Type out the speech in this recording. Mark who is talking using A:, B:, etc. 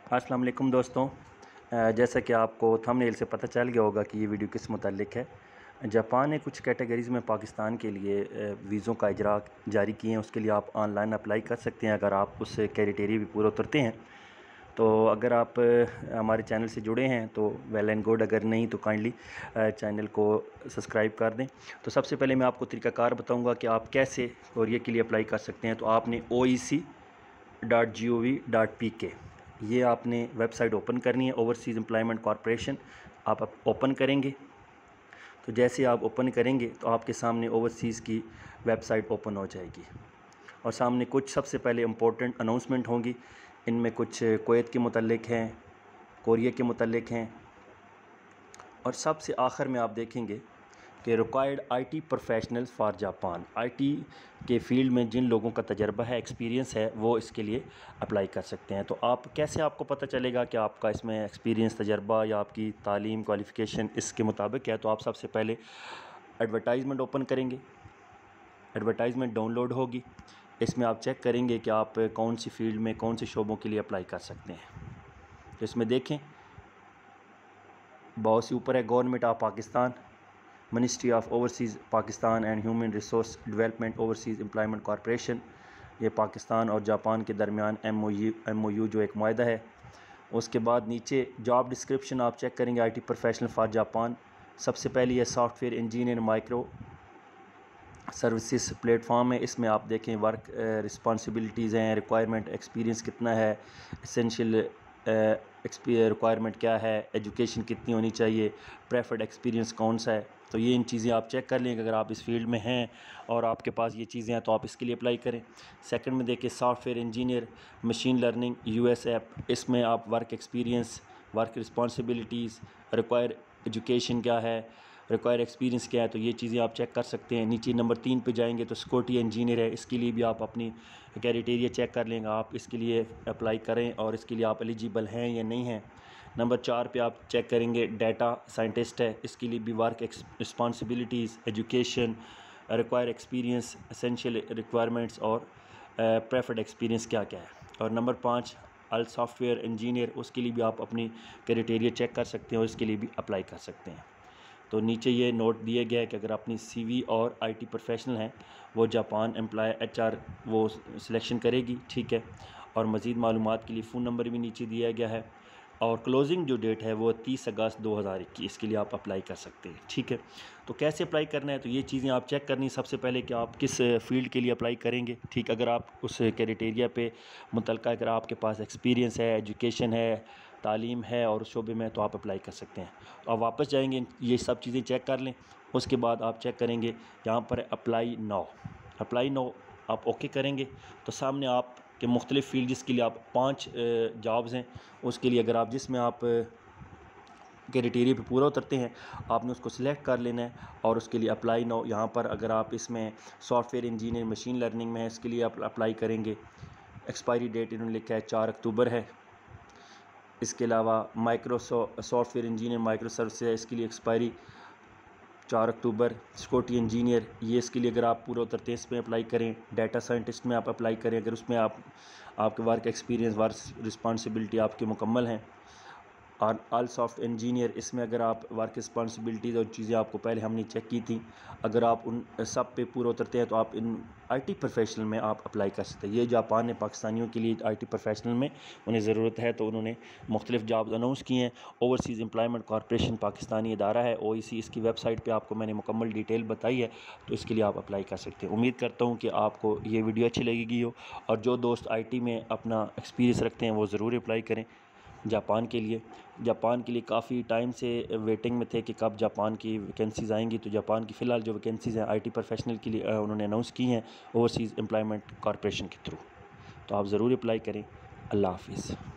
A: अस्सलाम वालेकुम दोस्तों। जैसा कि आपको थंबनेल से पता चल गया होगा कि ये वीडियो किस मुतालिक है। जापान ने कुछ कैटेगरीज़ में पाकिस्तान के लिए वीज़ों का इजरा जारी किए हैं। उसके लिए आप ऑनलाइन अप्लाई कर सकते हैं अगर आप उस क्राइटेरिया भी पूरे उतरते हैं। तो अगर आप हमारे चैनल से जुड़े हैं तो वेल एंड गुड, अगर नहीं तो काइंडली चैनल को सब्सक्राइब कर दें। तो सबसे पहले मैं आपको तरीक़ाकार बताऊंगा कि आप कैसे कोरिया के लिए अप्लाई कर सकते हैं। तो आपने oec.gov.pk ये आपने वेबसाइट ओपन करनी है, ओवरसीज़ एम्प्लॉयमेंट कॉरपोरेशन। आप ओपन करेंगे तो जैसे आप ओपन करेंगे तो आपके सामने ओवरसीज़ की वेबसाइट ओपन हो जाएगी और सामने कुछ सबसे पहले इम्पोर्टेंट अनाउंसमेंट होंगी। इनमें कुछ कुवैत के मुतल्लिक हैं, कोरिया के मुतल्लिक हैं और सबसे आखिर में आप देखेंगे कि required IT professionals for Japan. IT के फील्ड में जिन लोगों का तजर्बा है, एक्सपीरियंस है, वो इसके लिए अप्लाई कर सकते हैं। तो आप कैसे, आपको पता चलेगा कि आपका इसमें एक्सपीरियंस, तजर्बा या आपकी तालीम, क्वालिफ़िकेशन इसके मुताबिक है। तो आप सबसे पहले एडवर्टाइजमेंट ओपन करेंगे, एडवर्टाइजमेंट डाउनलोड होगी। इसमें आप चेक करेंगे कि आप कौन सी फील्ड में, कौन से शोबों के लिए अप्लाई कर सकते हैं। तो इसमें देखें बहुत सी ऊपर है, government of Pakistan, ministry of overseas Pakistan and human resource development, overseas employment corporation. ये पाकिस्तान और जापान के दरमियान एमओयू जो एक मुआहदा है। उसके बाद नीचे जॉब डिस्क्रिप्शन आप चेक करेंगे, आईटी प्रोफेशनल फॉर जापान। सबसे पहले ये software engineer micro services platform है। इसमें आप देखें वर्क रिस्पॉन्सिबिलिटीज़ हैं, रिक्वायरमेंट, एक्सपीरियंस कितना है, एसेंशियल रिक्वायरमेंट क्या है, एजुकेशन कितनी होनी चाहिए, प्रेफर्ड एक्सपीरियंस कौन सा है। तो ये इन चीज़ें आप चेक कर लें कि अगर आप इस फील्ड में हैं और आपके पास ये चीज़ें हैं तो आप इसके लिए अप्लाई करें। सेकंड में देखिए software engineer machine learning US app. इसमें आप work experience, work responsibilities, require education क्या है, रिक्वायर एक्सपीरियंस क्या है, तो ये चीज़ें आप चेक कर सकते हैं। नीचे नंबर 3 पे जाएंगे तो सिक्योरिटी इंजीनियर है। इसके लिए भी आप अपनी क्राइटेरिया चेक कर लेंगे, आप इसके लिए अप्लाई करें और इसके लिए आप एलिजिबल हैं या नहीं हैं। नंबर 4 पे आप चेक करेंगे डाटा साइंटिस्ट है। इसके लिए भी work responsibilities, education, require experience, essential requirements और प्रेफर्ड एक्सपीरियंस क्या क्या है। और नंबर 5 अल सॉफ्टवेयर इंजीनियर, उसके लिए भी आप अपनी क्राइटेरिया चेक कर सकते हैं और इसके लिए भी अप्लाई कर सकते हैं। तो नीचे ये नोट दिया गया है कि अगर अपनी सीवी और आईटी प्रोफेशनल हैं वो जापान एम्प्लॉय एचआर वो सिलेक्शन करेगी, ठीक है। और मज़ीद मालूमात के लिए फ़ोन नंबर भी नीचे दिया गया है और क्लोजिंग जो डेट है वो 30 अगस्त 2021 के लिए आप अप्लाई कर सकते हैं, ठीक है। तो कैसे अप्लाई करना है, तो ये चीज़ें आप चेक करनी सबसे पहले कि आप किस फील्ड के लिए अप्लाई करेंगे, ठीक। अगर आप उस क्राइटेरिया पे मुतलका, अगर आपके पास एक्सपीरियंस है, एजुकेशन है, तालीम है और उस शोबे में, तो आप अप्लाई कर सकते हैं। आप वापस जाएंगे, ये सब चीज़ें चेक कर लें। उसके बाद आप चेक करेंगे यहाँ पर अप्लाई नाउ, अप्लाई नाउ आप ओके करेंगे तो सामने आप के मुख्तलिफ़ फील्ड जिसके लिए आप 5 जॉब्स हैं, उसके लिए अगर आप जिसमें आप क्राइटेरिया पे पूरा उतरते हैं आपने उसको सिलेक्ट कर लेना है और उसके लिए अप्लाई नाउ। यहाँ पर अगर आप इसमें सॉफ्टवेयर इंजीनियर मशीन लर्निंग में है, इसके लिए आप अप्लाई करेंगे। एक्सपायरी डेट इन्होंने लिखा है 4 अक्टूबर है। इसके अलावा सॉफ्टवेयर इंजीनियर माइक्रो सर्विस है, इसके लिए एक्सपायरी 4 अक्टूबर। सिक्योरिटी इंजीनियर, ये इसके लिए अगर आप पूरा उतरते हैं इसमें अप्लाई करें। डाटा साइंटिस्ट में आप अप्लाई करें अगर उसमें आपके वर्क एक्सपीरियंस, वर्क रिस्पॉन्सिबिलिटी आपके मुकम्मल हैं। और ऑल सॉफ्ट इंजीनियर, इसमें अगर आप वर्क रिस्पॉन्सिबिलिटीज़ और चीज़ें आपको पहले हमने चेक की थी, अगर आप उन सब पे पूरे उतरते हैं तो आप इन आईटी प्रोफेशनल में आप अप्लाई कर सकते हैं। ये जापान ने पाकिस्तानियों के लिए आईटी प्रोफेशनल में उन्हें ज़रूरत है तो उन्होंने मुख्तलिफ जॉब्स अनाउंस किए हैं। ओवरसीज़ एम्प्लॉयमेंट कॉरपोरेशन पाकिस्तानी इदारा है, ओईसी, इसकी वेबसाइट पर आपको मैंने मुकम्मल डिटेल बताई है, तो इसके लिए आप अप्लाई कर सकते हैं। उम्मीद करता हूँ कि आपको ये वीडियो अच्छी लगेगी हो और जो दोस्त आई में अपना एक्सपीरियंस रखते हैं वो ज़रूर अप्लाई करें जापान के लिए। जापान के लिए काफ़ी टाइम से वेटिंग में थे कि कब जापान की वैकेंसीज़ आएंगी। तो जापान की फ़िलहाल जो वैकेंसीज़ हैं आईटी प्रोफेशनल के लिए उन्होंने अनाउंस की हैं ओवरसीज़ एम्प्लॉयमेंट कॉरपोरेशन के थ्रू। तो आप ज़रूर अप्लाई करें। अल्लाह हाफ़िज़।